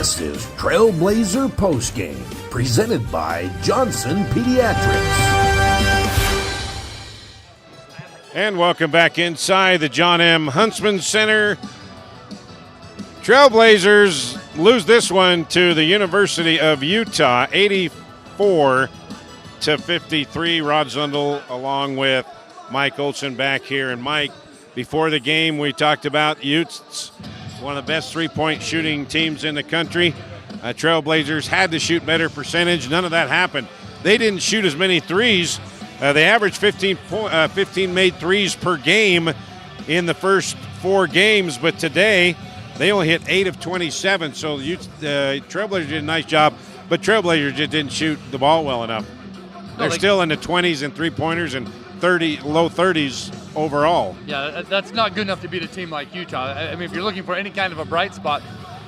This is Trailblazer Postgame, presented by Johnson Pediatrics. And welcome back inside the John M. Huntsman Center. Trailblazers lose this one to the University of Utah, 84-53. Rod Zundel along with Mike Olson back here. And Mike, before the game, we talked about Utes, one of the best three-point shooting teams in the country. Trailblazers had to shoot better percentage. None of that happened. They didn't shoot as many threes. They averaged 15 made threes per game in the first 4 games, but today they only hit 8 of 27. So Trailblazers did a nice job, but Trailblazers just didn't shoot the ball well enough. They're still in the 20s and three-pointers and low 30s overall. Yeah, that's not good enough to beat a team like Utah. I mean, if you're looking for any kind of a bright spot,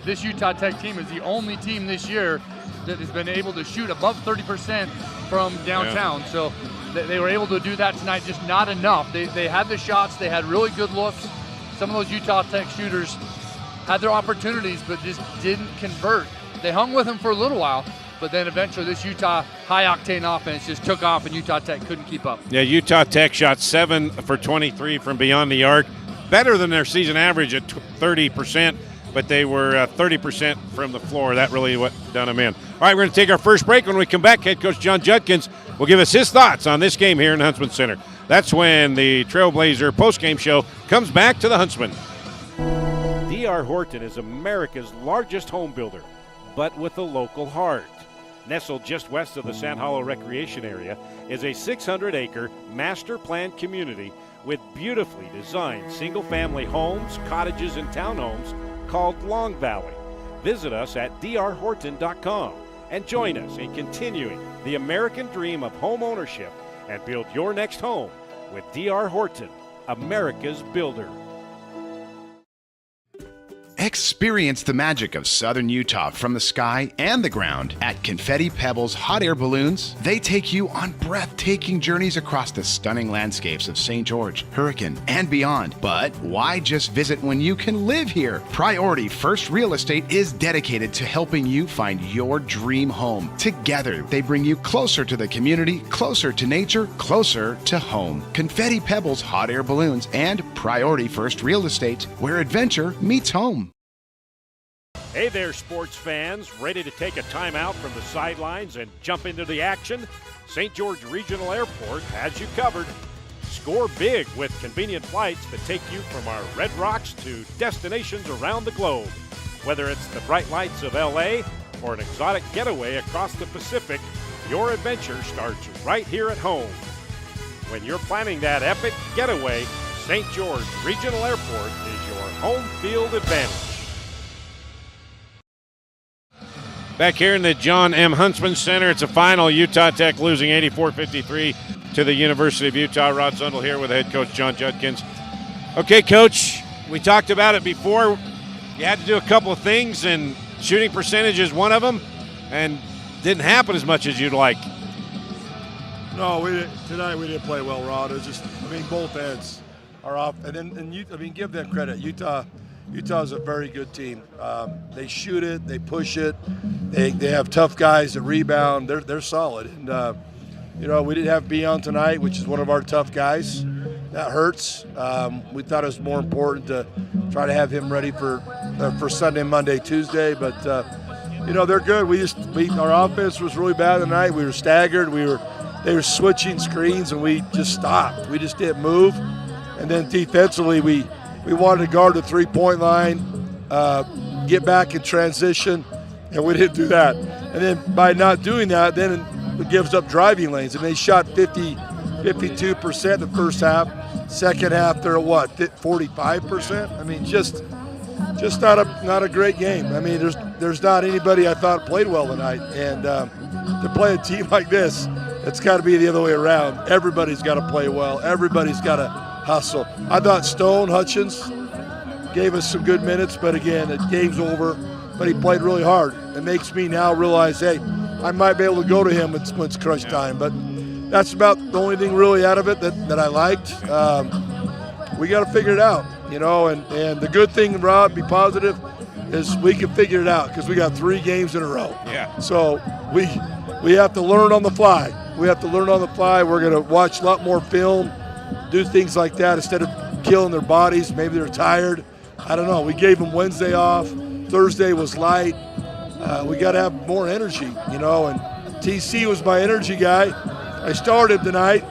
this Utah Tech team is the only team this year that has been able to shoot above 30% from downtown. Yeah. So they were able to do that tonight, just not enough. They had the shots, they had really good looks. Some of those Utah Tech shooters had their opportunities, but just didn't convert. They hung with them for a little while, but then eventually this Utah high-octane offense just took off and Utah Tech couldn't keep up. Yeah, Utah Tech shot 7 for 23 from beyond the arc, better than their season average at 30%, but they were 30% from the floor. That really what done them in. All right, we're going to take our first break. When we come back, head coach John Judkins will give us his thoughts on this game here in the Huntsman Center. That's when the Trailblazer postgame show comes back to the Huntsman. D.R. Horton is America's largest home builder, but with a local heart. Nestled just west of the Sand Hollow Recreation Area is a 600-acre master planned community with beautifully designed single-family homes, cottages, and townhomes called Long Valley. Visit us at drhorton.com and join us in continuing the American dream of home ownership and build your next home with D.R. Horton, America's builder. Experience the magic of southern Utah from the sky and the ground at Confetti Pebbles Hot Air Balloons. They take you on breathtaking journeys across the stunning landscapes of St. George, Hurricane, and beyond. But why just visit when you can live here? Priority First Real Estate is dedicated to helping you find your dream home. Together, they bring you closer to the community, closer to nature, closer to home. Confetti Pebbles Hot Air Balloons and Priority First Real Estate, where adventure meets home. Hey there, sports fans. Ready to take a timeout from the sidelines and jump into the action? St. George Regional Airport has you covered. Score big with convenient flights that take you from our Red Rocks to destinations around the globe. Whether it's the bright lights of L.A. or an exotic getaway across the Pacific, your adventure starts right here at home. When you're planning that epic getaway, St. George Regional Airport is your home field advantage. Back here in the John M. Huntsman Center, it's a final. Utah Tech losing 84-53 to the University of Utah. Rod Zundel here with head coach John Judkins. Okay, Coach, we talked about it before. You had to do a couple of things, and shooting percentage is one of them, and didn't happen as much as you'd like. No, tonight we didn't play well, Rod. It was just, both ends are off. And give them credit. Utah's a very good team. They shoot it, they push it, they have tough guys that rebound. They're solid. And we didn't have Beion tonight, which is one of our tough guys. That hurts. We thought it was more important to try to have him ready for Sunday, Monday, Tuesday. But they're good. Our offense was really bad tonight. We were staggered. They were switching screens, and we just stopped. We just didn't move. And then defensively, we wanted to guard the three-point line, get back in transition, and we didn't do that. And then by not doing that, then it gives up driving lanes. And they shot 52% the first half. Second half, they're at what, 45%? Just not a great game. There's not anybody I thought played well tonight. And to play a team like this, it's got to be the other way around. Everybody's got to play well. Everybody's got to hustle. I thought Stone Hutchins gave us some good minutes, but again, the game's over. But he played really hard. It makes me now realize, hey, I might be able to go to him when it's crunch time. But that's about the only thing really out of it that I liked. We got to figure it out, and the good thing, Rob, be positive, is we can figure it out because we got 3 games in a row. Yeah. So we have to learn on the fly. We have to learn on the fly. We're going to watch a lot more film, do things like that instead of killing their bodies. Maybe they're tired. I don't know. We gave them Wednesday off. Thursday was light. We got to have more energy, and TC was my energy guy. I started tonight.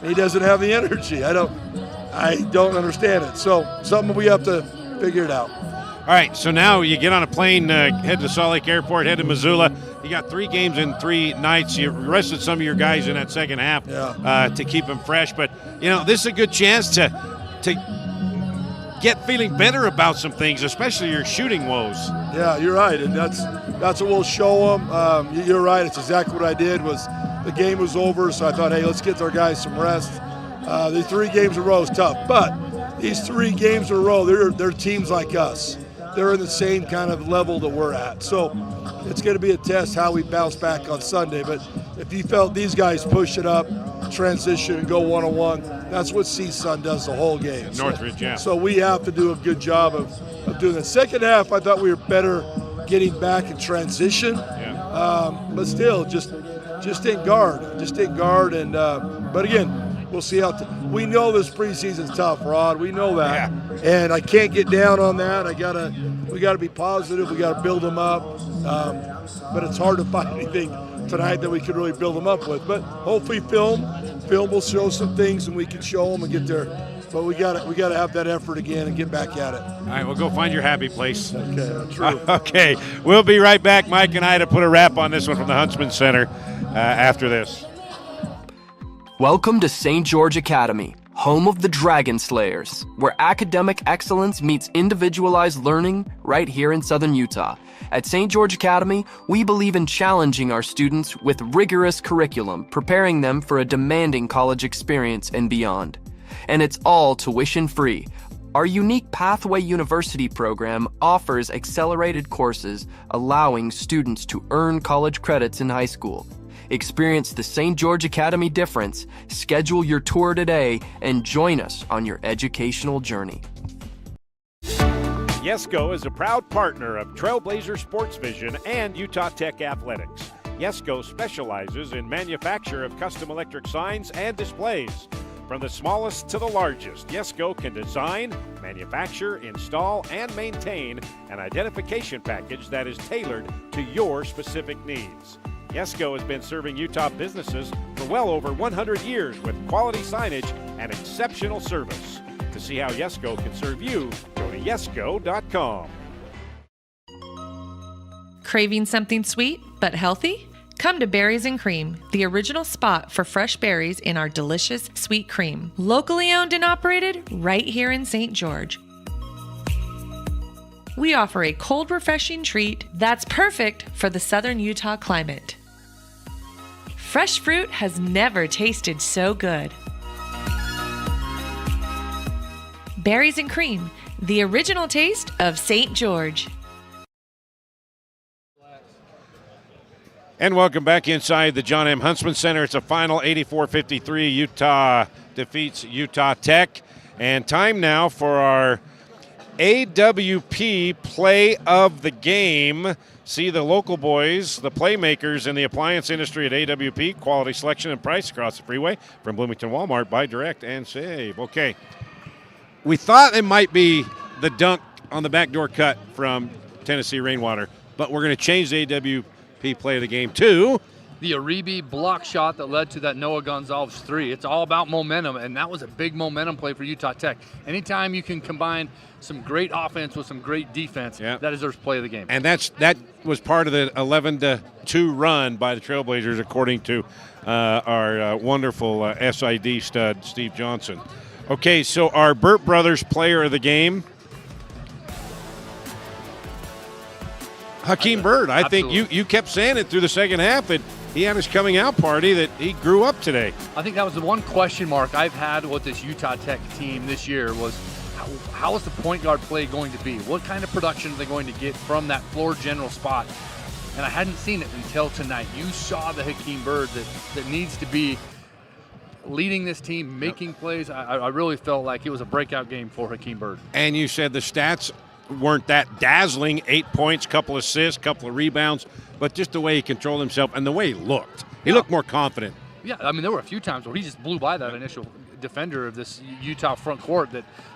He doesn't have the energy. I don't understand it. So something we have to figure it out. All right, so now you get on a plane, head to Salt Lake Airport, head to Missoula. You got 3 games in 3 nights. You rested some of your guys in that second half to keep them fresh. But, this is a good chance to get feeling better about some things, especially your shooting woes. Yeah, you're right, and that's what we'll show them. You're right. It's exactly what I did. Was the game was over, so I thought, hey, let's get our guys some rest. The 3 games in a row is tough, but these 3 games in a row, they're teams like us. They're in the same kind of level that we're at. So it's going to be a test how we bounce back on Sunday. But if you felt these guys push it up, transition, and go one-on-one, that's what CSUN does the whole game. Northridge, yeah. So we have to do a good job of doing that. Second half, I thought we were better getting back in transition. Yeah. But still, just didn't guard. Just didn't guard. And but again, we'll see how we know this preseason's tough, Rod. We know that. Yeah. And I can't get down on that. We gotta be positive. We gotta build them up. But it's hard to find anything tonight that we could really build them up with. But hopefully film will show some things and we can show them and get there. But we gotta have that effort again and get back at it. All right, well, go find your happy place. Okay, true. Okay, we'll be right back, Mike and I, to put a wrap on this one from the Huntsman Center after this. Welcome to St. George Academy, home of the Dragon Slayers, where academic excellence meets individualized learning right here in Southern Utah. At St. George Academy, we believe in challenging our students with rigorous curriculum, preparing them for a demanding college experience and beyond. And it's all tuition free. Our unique Pathway University program offers accelerated courses, allowing students to earn college credits in high school. Experience the St. George Academy difference, schedule your tour today, and join us on your educational journey. Yesco is a proud partner of Trailblazer Sports Vision and Utah Tech Athletics. Yesco specializes in manufacture of custom electric signs and displays. From the smallest to the largest, Yesco can design, manufacture, install, and maintain an identification package that is tailored to your specific needs. Yesco has been serving Utah businesses for well over 100 years with quality signage and exceptional service. To see how Yesco can serve you, go to yesco.com. Craving something sweet but healthy? Come to Berries and Cream, the original spot for fresh berries in our delicious sweet cream. Locally owned and operated right here in St. George. We offer a cold, refreshing treat that's perfect for the southern Utah climate. Fresh fruit has never tasted so good. Berries and Cream, the original taste of St. George. And welcome back inside the John M. Huntsman Center. It's a final 84-53. Utah defeats Utah Tech. And time now for our AWP play of the game. See the local boys, the playmakers in the appliance industry at AWP. Quality selection and price across the freeway from Bloomington Walmart. Buy direct and save. Okay. We thought it might be the dunk on the backdoor cut from Tennessee Rainwater, but we're going to change the AWP play of the game too. The Aribi block shot that led to that Noah Gonzalez 3. It's all about momentum, and that was a big momentum play for Utah Tech. Anytime you can combine some great offense with some great defense, that deserves play of the game. And that was part of the 11-2 run by the Trailblazers, according to our wonderful SID stud, Steve Johnson. Okay, so our Burt Brothers player of the game, Hakeem Byrd. I think you kept saying it through the second half that he had his coming out party, that he grew up today. I think that was the one question mark I've had with this Utah Tech team this year was how is the point guard play going to be? What kind of production are they going to get from that floor general spot? And I hadn't seen it until tonight. You saw the Hakeem Byrd that needs to be leading this team, making plays. I really felt like it was a breakout game for Hakeem Byrd. And you said the stats weren't that dazzling. 8 points, couple assists, couple of rebounds, but just the way he controlled himself and the way he looked. He looked more confident. Yeah, I mean, there were a few times where he just blew by that initial defender of this Utah front court.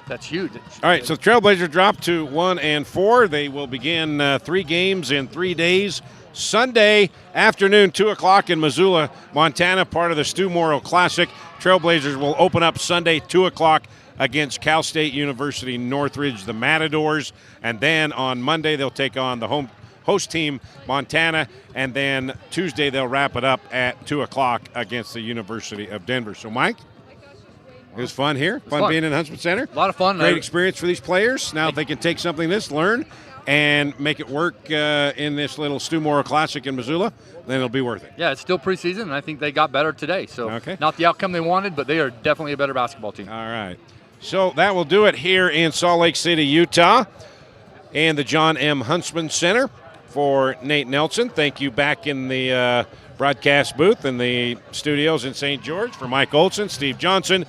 That's huge. All right, so the Trailblazers dropped to 1-4. They will begin 3 games in 3 days. Sunday afternoon, 2 o'clock in Missoula, Montana, part of the Stu Morrill Classic. Trailblazers will open up Sunday, 2 o'clock against Cal State University Northridge, the Matadors. And then on Monday, they'll take on the host team, Montana. And then Tuesday, they'll wrap it up at 2 o'clock against the University of Denver. So, Mike, it was fun here. Fun being in Huntsman Center. A lot of fun. Great experience for these players. Now, if they can take something this, learn, and make it work in this little Stu Morrill Classic in Missoula, then it'll be worth it. Yeah, it's still preseason, and I think they got better today. So okay. Not the outcome they wanted, but they are definitely a better basketball team. All right. So that will do it here in Salt Lake City, Utah, and the John M. Huntsman Center. For Nate Nelson, thank you back in the broadcast booth in the studios in St. George. For Mike Olson, Steve Johnson.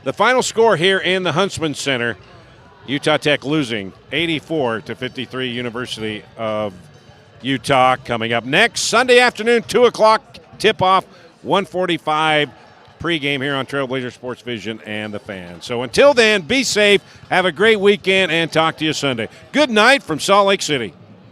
The final score here in the Huntsman Center, Utah Tech losing 84-53, University of Utah. Coming up next, Sunday afternoon, 2 o'clock, tip-off, 1:45 pregame here on Trailblazer Sports Vision and the Fan. So until then, be safe, have a great weekend, and talk to you Sunday. Good night from Salt Lake City.